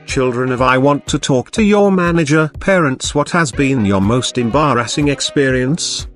children of I want to talk to your manager. Parents, what has been your most embarrassing experience?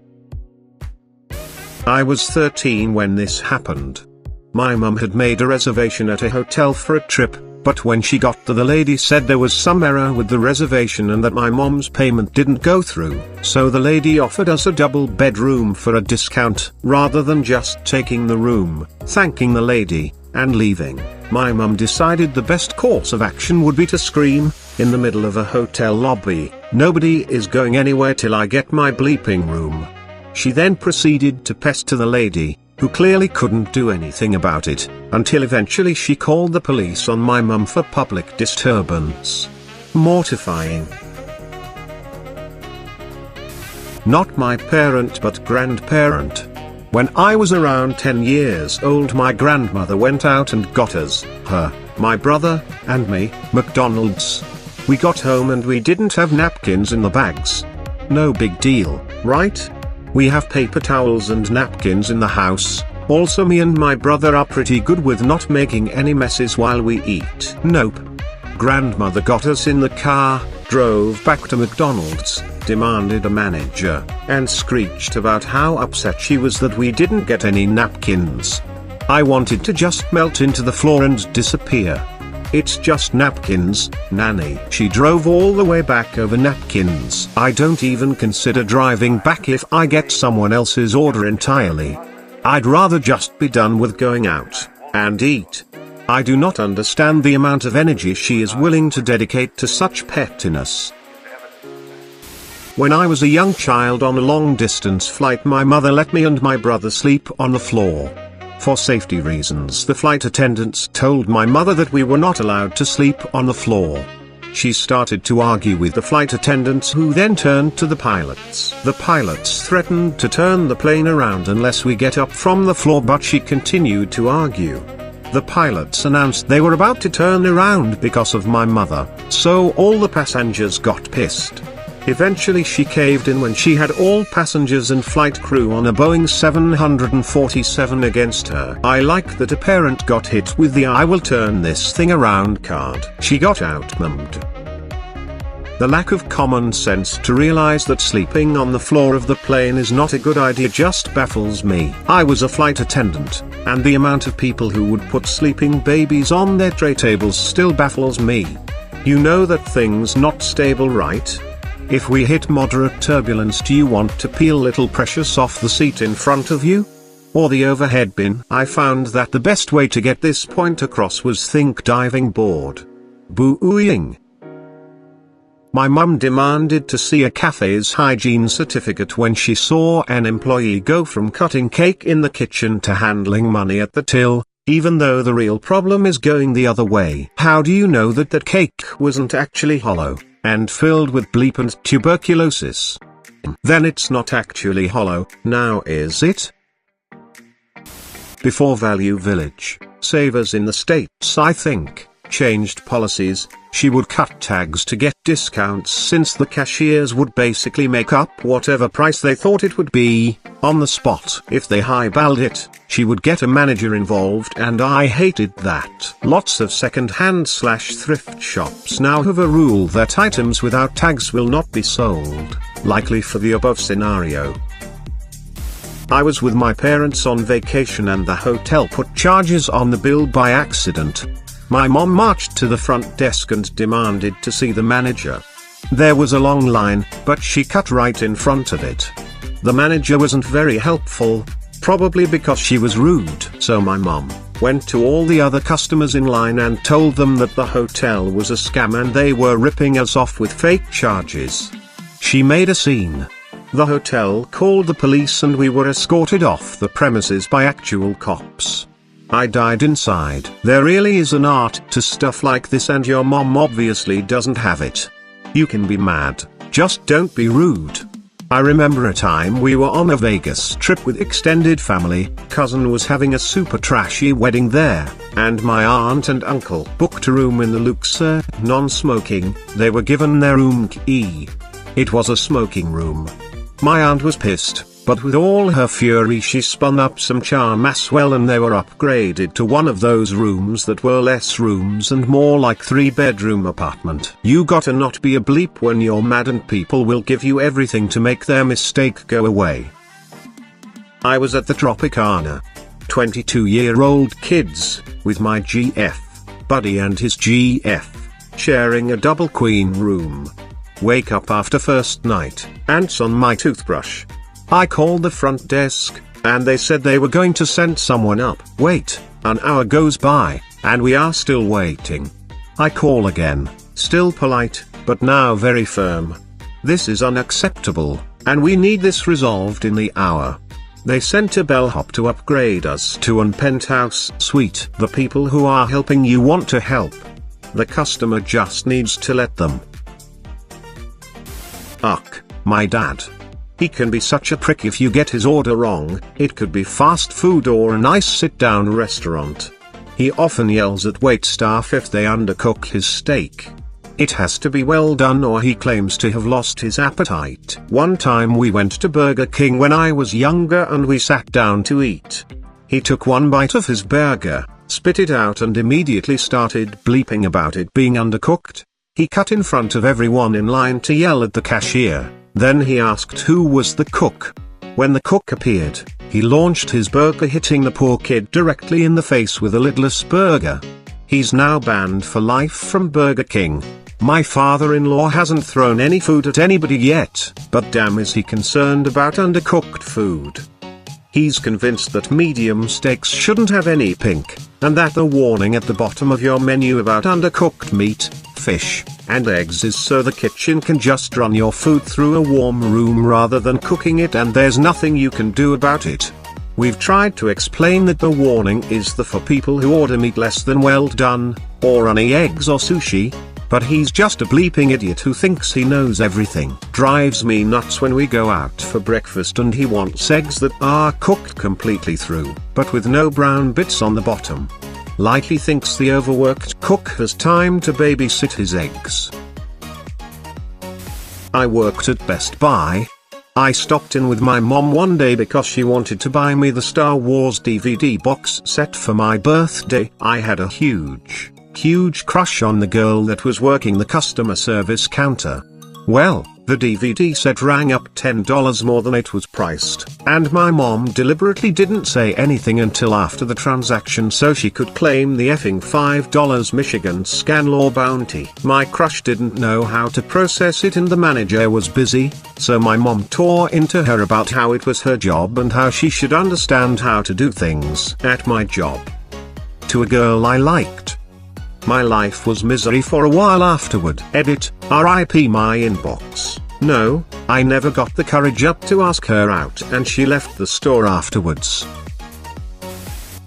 I was 13 when this happened. My mum had made a reservation at a hotel for a trip, but when she got there the lady said there was some error with the reservation and that my mom's payment didn't go through, so the lady offered us a double bedroom for a discount, rather than just taking the room, thanking the lady, and leaving. My mum decided the best course of action would be to scream, in the middle of a hotel lobby, "Nobody is going anywhere till I get my bleeping room." She then proceeded to pester the lady, who clearly couldn't do anything about it, until eventually she called the police on my mum for public disturbance. Mortifying. Not my parent but grandparent. When I was around 10 years old, my grandmother went out and got us, my brother, and me, McDonald's. We got home and we didn't have napkins in the bags. No big deal, right? We have paper towels and napkins in the house. Also, me and my brother are pretty good with not making any messes while we eat. Nope. Grandmother got us in the car, drove back to McDonald's, demanded a manager, and screeched about how upset she was that we didn't get any napkins. I wanted to just melt into the floor and disappear. It's just napkins, nanny. She drove all the way back over napkins. I don't even consider driving back if I get someone else's order entirely. I'd rather just be done with going out and eat. I do not understand the amount of energy she is willing to dedicate to such pettiness. When I was a young child on a long-distance flight, my mother let me and my brother sleep on the floor. For safety reasons, the flight attendants told my mother that we were not allowed to sleep on the floor. She started to argue with the flight attendants, who then turned to the pilots. The pilots threatened to turn the plane around unless we get up from the floor, but she continued to argue. The pilots announced they were about to turn around because of my mother, so all the passengers got pissed. Eventually she caved in when she had all passengers and flight crew on a Boeing 747 against her. I like that a parent got hit with the "I will turn this thing around" card. She got outmummed. The lack of common sense to realize that sleeping on the floor of the plane is not a good idea just baffles me. I was a flight attendant, and the amount of people who would put sleeping babies on their tray tables still baffles me. You know that thing's not stable, right? If we hit moderate turbulence, do you want to peel little precious off the seat in front of you? Or the overhead bin? I found that the best way to get this point across was think diving board. Booing. My mum demanded to see a cafe's hygiene certificate when she saw an employee go from cutting cake in the kitchen to handling money at the till, even though the real problem is going the other way. How do you know that that cake wasn't actually hollow and filled with bleep and tuberculosis? Then it's not actually hollow, now is it? Before Value Village, Savers in the States, I think, changed policies. She would cut tags to get discounts, since the cashiers would basically make up whatever price they thought it would be, on the spot. If they highballed it, she would get a manager involved, and I hated that. Lots of second-hand/thrift shops now have a rule that items without tags will not be sold, likely for the above scenario. I was with my parents on vacation and the hotel put charges on the bill by accident. My mom marched to the front desk and demanded to see the manager. There was a long line, but she cut right in front of it. The manager wasn't very helpful, probably because she was rude. So my mom went to all the other customers in line and told them that the hotel was a scam and they were ripping us off with fake charges. She made a scene. The hotel called the police and we were escorted off the premises by actual cops. I died inside. There really is an art to stuff like this, and your mom obviously doesn't have it. You can be mad, just don't be rude. I remember a time we were on a Vegas trip with extended family. Cousin was having a super trashy wedding there, and my aunt and uncle booked a room in the Luxor, non-smoking. They were given their room key. It was a smoking room. My aunt was pissed. But with all her fury she spun up some charm as well, and they were upgraded to one of those rooms that were less rooms and more like 3-bedroom apartment. You gotta not be a bleep when you're mad, and people will give you everything to make their mistake go away. I was at the Tropicana. 22-year-old kids, with my GF buddy and his GF, sharing a double queen room. Wake up after first night, ants on my toothbrush. I called the front desk, and they said they were going to send someone up. Wait, an hour goes by, and we are still waiting. I call again, still polite, but now very firm. This is unacceptable, and we need this resolved in the hour. They sent a bellhop to upgrade us to an penthouse suite. The people who are helping you want to help. The customer just needs to let them. Ugh, my dad. He can be such a prick if you get his order wrong. It could be fast food or a nice sit-down restaurant. He often yells at waitstaff if they undercook his steak. It has to be well done, or he claims to have lost his appetite. One time we went to Burger King when I was younger and we sat down to eat. He took one bite of his burger, spit it out and immediately started bleeping about it being undercooked. He cut in front of everyone in line to yell at the cashier. Then he asked who was the cook. When the cook appeared, he launched his burger, hitting the poor kid directly in the face with a lidless burger. He's now banned for life from Burger King. My father-in-law hasn't thrown any food at anybody yet, but damn is he concerned about undercooked food. He's convinced that medium steaks shouldn't have any pink, and that the warning at the bottom of your menu about undercooked meat, fish, and eggs is so the kitchen can just run your food through a warm room rather than cooking it, and there's nothing you can do about it. We've tried to explain that the warning is for people who order meat less than well done, or runny eggs or sushi, but he's just a bleeping idiot who thinks he knows everything. Drives me nuts when we go out for breakfast and he wants eggs that are cooked completely through, but with no brown bits on the bottom. Likely thinks the overworked cook has time to babysit his eggs. I worked at Best Buy. I stopped in with my mom one day because she wanted to buy me the Star Wars DVD box set for my birthday. I had a huge crush on the girl that was working the customer service counter. Well, the DVD set rang up $10 more than it was priced, and my mom deliberately didn't say anything until after the transaction so she could claim the effing $5 Michigan scan law bounty. My crush didn't know how to process it and the manager was busy, so my mom tore into her about how it was her job and how she should understand how to do things at my job. To a girl I liked. My life was misery for a while afterward. Edit, RIP my inbox. No, I never got the courage up to ask her out and she left the store afterwards.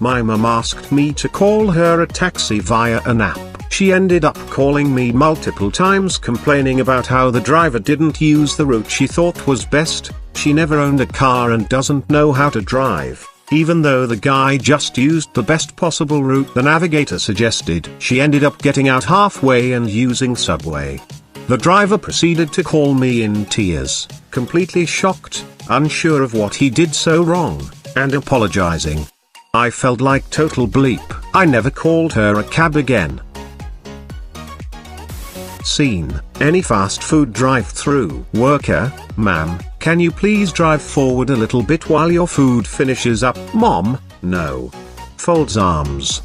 My mum asked me to call her a taxi via an app. She ended up calling me multiple times complaining about how the driver didn't use the route she thought was best. She never owned a car and doesn't know how to drive. Even though the guy just used the best possible route the navigator suggested, she ended up getting out halfway and using Subway. The driver proceeded to call me in tears, completely shocked, unsure of what he did so wrong, and apologizing. I felt like total bleep. I never called her a cab again. Scene: any fast food drive-through worker. Ma'am, can you please drive forward a little bit while your food finishes up? Mom, no. Folds arms.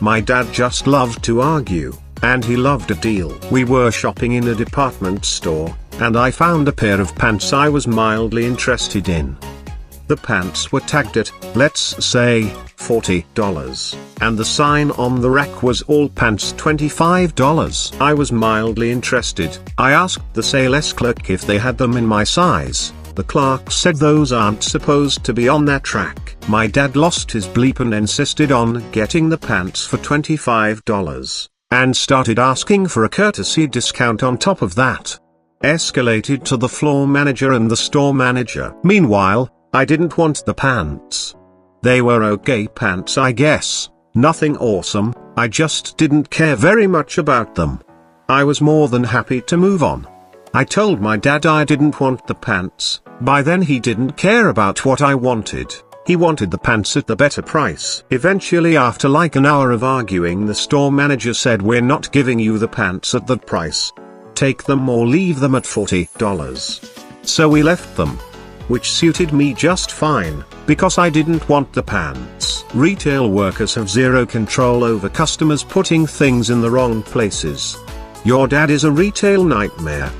My dad just loved to argue, and he loved a deal. We were shopping in a department store, and I found a pair of pants I was mildly interested in. The pants were tagged at, let's say, $40, and the sign on the rack was all pants $25. I was mildly interested. I asked the sales clerk if they had them in my size. The clerk said those aren't supposed to be on that rack. My dad lost his bleep and insisted on getting the pants for $25, and started asking for a courtesy discount on top of that. Escalated to the floor manager and the store manager. Meanwhile, I didn't want the pants. They were okay pants, I guess, nothing awesome, I just didn't care very much about them. I was more than happy to move on. I told my dad I didn't want the pants, By then he didn't care about what I wanted. He wanted the pants at the better price. Eventually, after like an hour of arguing, the store manager said, "We're not giving you the pants at that price. Take them or leave them at $40. So we left them. Which suited me just fine, because I didn't want the pants. Retail workers have zero control over customers putting things in the wrong places. Your dad is a retail nightmare.